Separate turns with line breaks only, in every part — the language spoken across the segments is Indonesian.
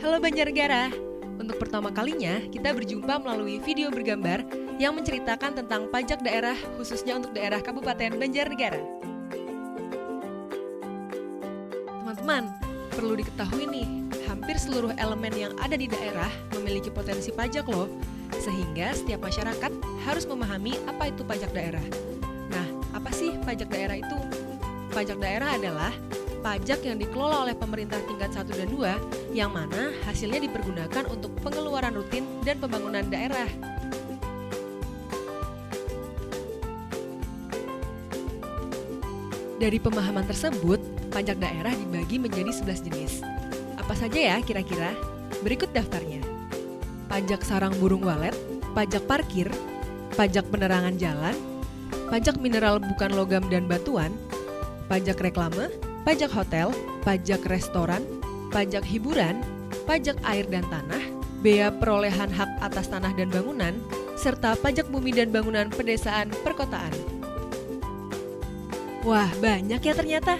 Halo Banjarnegara, untuk pertama kalinya kita berjumpa melalui video bergambar yang menceritakan tentang pajak daerah khususnya untuk daerah Kabupaten Banjarnegara. Teman-teman, perlu diketahui nih, hampir seluruh elemen yang ada di daerah memiliki potensi pajak loh, sehingga setiap masyarakat harus memahami apa itu pajak daerah. Nah, apa sih pajak daerah itu? Pajak daerah adalah pajak yang dikelola oleh pemerintah tingkat 1 dan 2 yang mana hasilnya dipergunakan untuk pengeluaran rutin dan pembangunan daerah. Dari pemahaman tersebut, pajak daerah dibagi menjadi 11 jenis. Apa saja ya kira-kira? Berikut daftarnya. Pajak sarang burung walet, pajak parkir, pajak penerangan jalan, pajak mineral bukan logam dan batuan, pajak reklame, pajak hotel, pajak restoran, pajak hiburan, pajak air dan tanah, bea perolehan hak atas tanah dan bangunan, serta pajak bumi dan bangunan pedesaan perkotaan. Wah, banyak ya ternyata.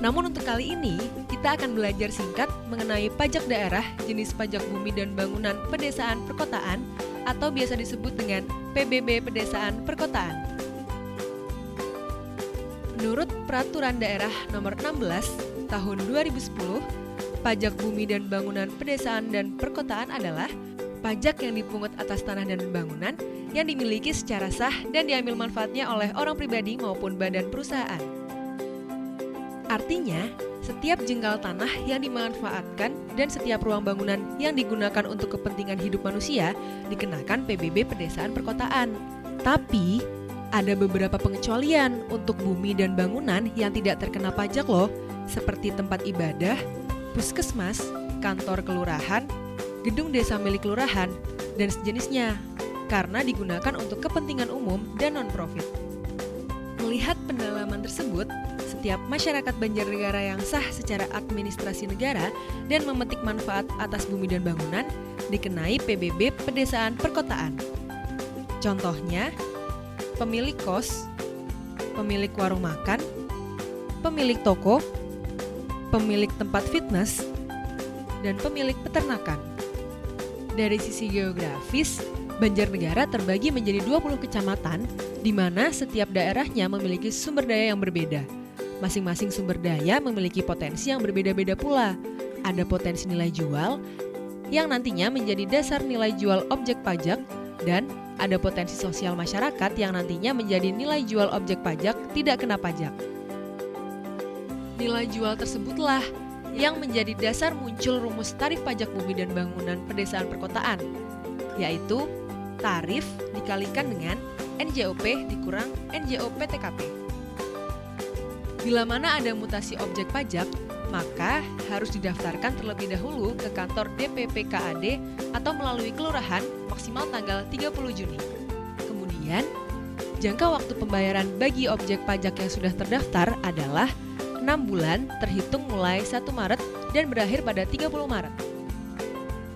Namun untuk kali ini, kita akan belajar singkat mengenai pajak daerah jenis pajak bumi dan bangunan pedesaan perkotaan atau biasa disebut dengan PBB pedesaan perkotaan. Menurut Peraturan Daerah Nomor 16 Tahun 2010, pajak bumi dan bangunan pedesaan dan perkotaan adalah pajak yang dipungut atas tanah dan bangunan yang dimiliki secara sah dan diambil manfaatnya oleh orang pribadi maupun badan perusahaan. Artinya, setiap jengkal tanah yang dimanfaatkan dan setiap ruang bangunan yang digunakan untuk kepentingan hidup manusia dikenakan PBB pedesaan perkotaan. Tapi, ada beberapa pengecualian untuk bumi dan bangunan yang tidak terkena pajak loh, seperti tempat ibadah, puskesmas, kantor kelurahan, gedung desa milik kelurahan, dan sejenisnya, karena digunakan untuk kepentingan umum dan non-profit. Melihat pendalaman tersebut, setiap masyarakat Banjarnegara yang sah secara administrasi negara dan memetik manfaat atas bumi dan bangunan dikenai PBB pedesaan perkotaan. Contohnya, pemilik kos, pemilik warung makan, pemilik toko, pemilik tempat fitness, dan pemilik peternakan. Dari sisi geografis, Banjarnegara terbagi menjadi 20 kecamatan di mana setiap daerahnya memiliki sumber daya yang berbeda. Masing-masing sumber daya memiliki potensi yang berbeda-beda pula. Ada potensi nilai jual yang nantinya menjadi dasar nilai jual objek pajak dan ada potensi sosial masyarakat yang nantinya menjadi nilai jual objek pajak tidak kena pajak. Nilai jual tersebutlah yang menjadi dasar muncul rumus tarif pajak bumi dan bangunan pedesaan perkotaan, yaitu tarif dikalikan dengan NJOP dikurang NJOP TKP. Bila mana ada mutasi objek pajak, maka harus didaftarkan terlebih dahulu ke kantor DPP-KAD atau melalui kelurahan maksimal tanggal 30 Juni. Kemudian, jangka waktu pembayaran bagi objek pajak yang sudah terdaftar adalah 6 bulan terhitung mulai 1 Maret dan berakhir pada 30 Maret.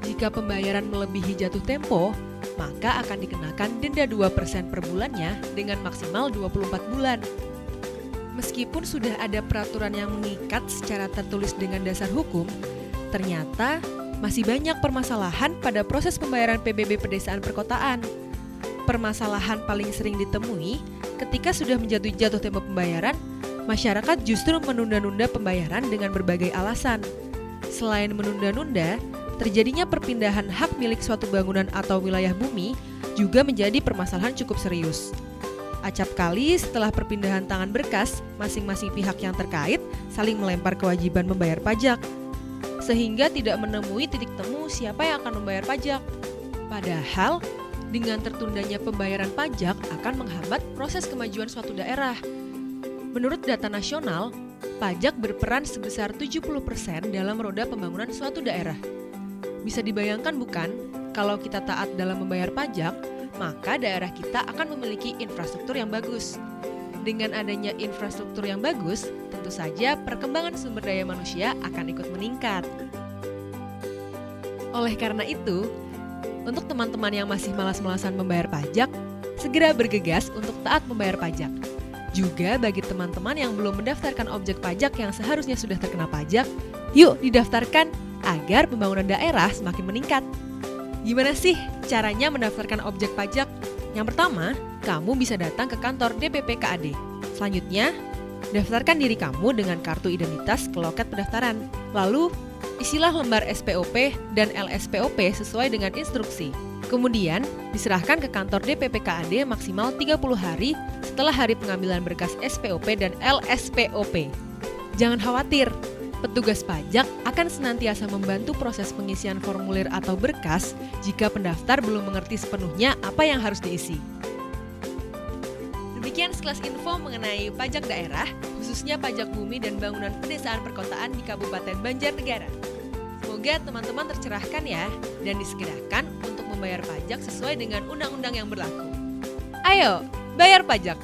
Jika pembayaran melebihi jatuh tempo, maka akan dikenakan denda 2% per bulannya dengan maksimal 24 bulan. Meskipun sudah ada peraturan yang mengikat secara tertulis dengan dasar hukum, ternyata masih banyak permasalahan pada proses pembayaran PBB pedesaan perkotaan. Permasalahan paling sering ditemui ketika sudah jatuh tempo pembayaran, masyarakat justru menunda-nunda pembayaran dengan berbagai alasan. Selain menunda-nunda, terjadinya perpindahan hak milik suatu bangunan atau wilayah bumi juga menjadi permasalahan cukup serius. Acap kali setelah perpindahan tangan berkas, masing-masing pihak yang terkait saling melempar kewajiban membayar pajak, sehingga tidak menemui titik temu siapa yang akan membayar pajak. Padahal, dengan tertundanya pembayaran pajak akan menghambat proses kemajuan suatu daerah. Menurut data nasional, pajak berperan sebesar 70% dalam roda pembangunan suatu daerah. Bisa dibayangkan bukan, kalau kita taat dalam membayar pajak, maka daerah kita akan memiliki infrastruktur yang bagus. Dengan adanya infrastruktur yang bagus, tentu saja perkembangan sumber daya manusia akan ikut meningkat. Oleh karena itu, untuk teman-teman yang masih malas-malasan membayar pajak, segera bergegas untuk taat membayar pajak. Juga bagi teman-teman yang belum mendaftarkan objek pajak yang seharusnya sudah terkena pajak, yuk didaftarkan agar pembangunan daerah semakin meningkat. Gimana sih caranya mendaftarkan objek pajak? Yang pertama, kamu bisa datang ke kantor DPP KAD. Selanjutnya, daftarkan diri kamu dengan kartu identitas ke loket pendaftaran. Lalu, isilah lembar SPOP dan LSPOP sesuai dengan instruksi. Kemudian, diserahkan ke kantor DPP KAD maksimal 30 hari setelah hari pengambilan berkas SPOP dan LSPOP. Jangan khawatir, petugas pajak akan senantiasa membantu proses pengisian formulir atau berkas jika pendaftar belum mengerti sepenuhnya apa yang harus diisi. Demikian sekelas info mengenai pajak daerah, khususnya pajak bumi dan bangunan pedesaan perkotaan di Kabupaten Banjarnegara. Semoga teman-teman tercerahkan ya, dan disegerakan untuk membayar pajak sesuai dengan undang-undang yang berlaku. Ayo, bayar pajak!